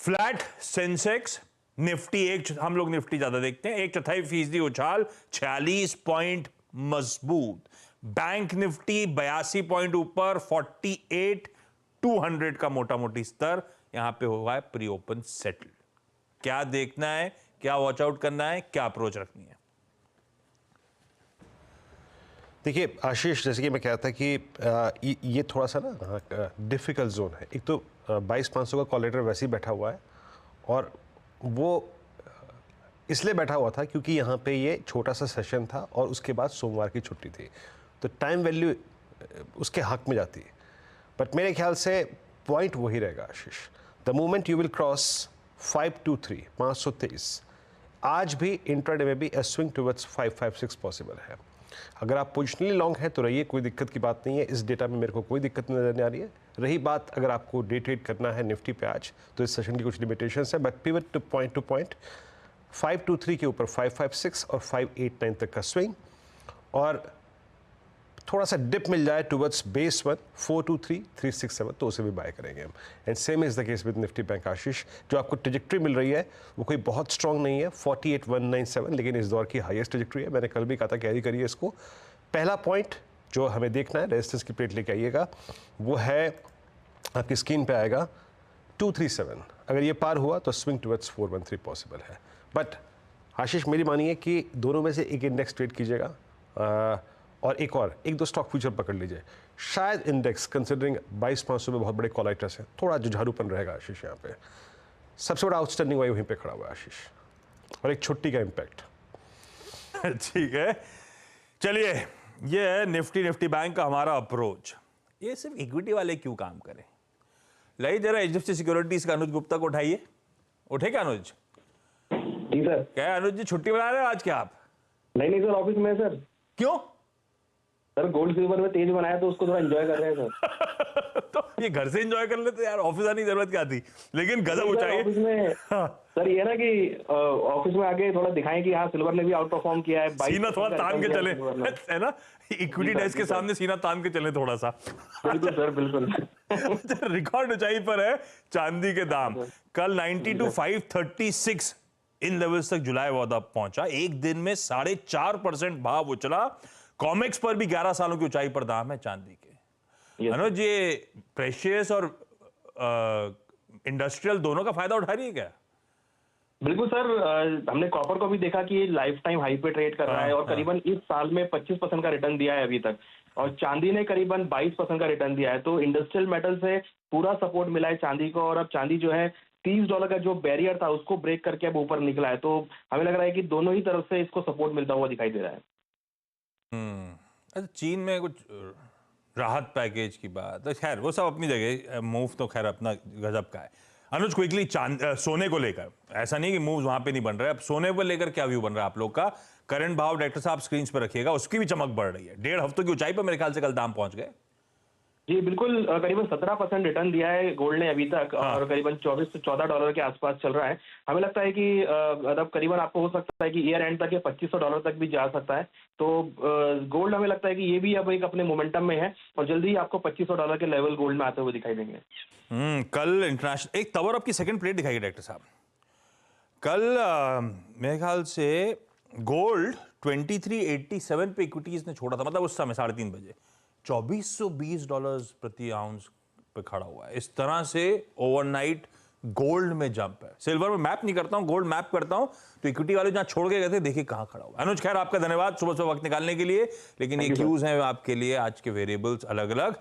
Flat Sensex, Nifty हम लोग Nifty ज्यादा देखते हैं, 1/4% उछाल, 46 पॉइंट मजबूत। बैंक निफ्टी 82 पॉइंट ऊपर, 48,200 का मोटा मोटी स्तर यहां पे हुआ है प्री ओपन सेटल। क्या देखना है, क्या वॉच आउट करना है, क्या अप्रोच रखनी है? देखिए आशीष, जैसे कि मैं कह रहा था कि ये थोड़ा सा ना डिफ़िकल्ट जोन है। एक तो 22,500 का कॉल लेटर वैसे ही बैठा हुआ है और वो इसलिए बैठा हुआ था क्योंकि यहाँ पे ये छोटा सा सेशन था और उसके बाद सोमवार की छुट्टी थी, तो टाइम वैल्यू उसके हक में जाती है। बट मेरे ख्याल से पॉइंट वही रहेगा Ashish. The moment you will cross 523 523, आज भी इंट्राडे में भी स्विंग टुवर्ड्स 556 पॉसिबल है। अगर आप पोजिशनली लॉन्ग हैं तो रहिए, कोई दिक्कत की बात नहीं है। इस डेटा में मेरे को कोई दिक्कत नजर नहीं आ रही है। रही बात अगर आपको डे ट्रेड करना है निफ्टी पे आज, तो इस सेशन की कुछ लिमिटेशंस है। बट पिवट टू पॉइंट 523 के ऊपर 556 और 589 तक का स्विंग, और थोड़ा सा डिप मिल जाए टुवर्ड्स बेस 1 423 367 तो उसे भी बाय करेंगे हम। And same is the case with Nifty bank Ashish. जो आपको ट्रेजेक्ट्री मिल रही है वो कोई बहुत स्ट्रांग नहीं है, 48,197, लेकिन इस दौर की हाईएस्ट ट्रेजेक्ट्री है। मैंने कल भी कहा था कैरी करिए इसको। पहला पॉइंट जो हमें देखना है, रेजिस्टेंस की प्लेट लेके आइएगा, वो है आपकी स्क्रीन पे आएगा 237। अगर ये पार हुआ तो स्विंग टुवर्ड्स 413 पॉसिबल है। बट आशीष, मेरी मानिए कि दोनों में से एक इंडेक्स ट्रेड कीजिएगा और एक दो स्टॉक फ्यूचर पकड़ लीजिए। शायद इंडेक्स कंसिडरिंग 22,500 में बहुत बड़े कॉलाइटर्स हैं, थोड़ा जुझारूपन रहेगा आशीष। यहाँ पे सबसे बड़ा आउटस्टैंडिंग वही वहीं पे खड़ा हुआ है आशीष, और एक छुट्टी का इम्पैक्ट। ठीक है, चलिए, ये है निफ्टी बैंक का हमारा अप्रोच। ये सिर्फ इक्विटी वाले क्यों काम करें? लाइए जरा एचडीएफसी सिक्योरिटीज का अनुज गुप्ता को उठाइए। उठे क्या अनुज? जी सर। क्या अनुज जी, छुट्टी बना रहे हो आज क्या आप? नहीं सर, ऑफिस में सर। क्यों सर गोल्ड सिल्वर में तेज बनाया तो उसको थोड़ा एंजॉय कर रहे हैं सर। तो ये घर से एंजॉय कर लेते यार, ऑफिस आने की जरूरत क्या थी? लेकिन गजब ऊंचाई ऑफिस में सर ये ना कि ऑफिस में आके थोड़ा दिखाएं कि हाँ सिल्वर ने भी आउट परफॉर्म किया है। सीना थोड़ा तान के चले, है ना? इक्विटी डेस्क के सामने सीना तान के चले थोड़ा सा। बिल्कुल सर, बिल्कुल। रिकॉर्ड ऊंचाई पर है चांदी के दाम। कल 92,536 इन लेवल्स तक जुलाई वादा पहुंचा। एक दिन में 4.5% भाव उछला। कॉमेक्स पर भी 11 सालों की ऊंचाई पर दाम है चांदी के। अनुज, ये प्रेशियस और इंडस्ट्रियल दोनों का फायदा उठा रही है क्या? बिल्कुल सर, हमने कॉपर को भी देखा कि लाइफ टाइम हाई पे ट्रेड कर रहा है और करीबन इस साल में 25% का रिटर्न दिया है अभी तक, और चांदी ने करीबन 22% का रिटर्न दिया है। तो इंडस्ट्रियल मेटल से पूरा सपोर्ट मिला है चांदी को, और अब चांदी जो है $30 का जो बैरियर था उसको ब्रेक करके अब ऊपर निकला है। तो हमें लग रहा है कि दोनों ही तरफ से इसको सपोर्ट मिलता हुआ दिखाई दे रहा है। अच्छा, चीन में कुछ राहत पैकेज की बात है, खैर वो सब अपनी जगह, मूव तो खैर अपना गजब का है। अनुज, क्विकली सोने को लेकर, ऐसा नहीं कि मूव वहां पे नहीं बन रहा है, अब सोने को लेकर क्या व्यू बन रहा है आप लोग का? करंट भाव डायरेक्टर साहब स्क्रीन पर रखिएगा, उसकी भी चमक बढ़ रही है। 1.5 हफ्तों की ऊंचाई पर मेरे ख्याल से कल दाम पहुंच गए। जी बिल्कुल, करीबन 17% रिटर्न दिया है गोल्ड ने अभी तक, और करीबन 24 से $14 के आसपास चल रहा है। हमें लगता है कि मतलब करीबन आपको हो सकता है कि ईयर एंड तक ये $2500 तक भी जा सकता है। तो गोल्ड हमें लगता है कि ये भी अब एक अपने मोमेंटम में है और जल्दी ही आपको $2500 के लेवल गोल्ड में आते हुए दिखाई देंगे। कल इंटरनेशनल एक तवर आपकी सेकंड प्लेट दिखाई डायरेक्टर साहब। कल मेरे ख्याल से गोल्ड 2387 पे इक्विटीज ने छोड़ा था, मतलब उस समय 3:30 बजे $2420 प्रति आउंस पे खड़ा हुआ है। इस तरह से ओवरनाइट गोल्ड में जंप है। सिल्वर में मैप नहीं करता हूं, गोल्ड मैप करता हूं, तो इक्विटी वाले जहां छोड़ के गए थे, देखिए कहां खड़ा हुआ। अनुज, खैर आपका धन्यवाद सुबह वक्त निकालने के लिए, लेकिन ये क्यूज हैं आपके लिए आज के वेरिएबल्स अलग अलग।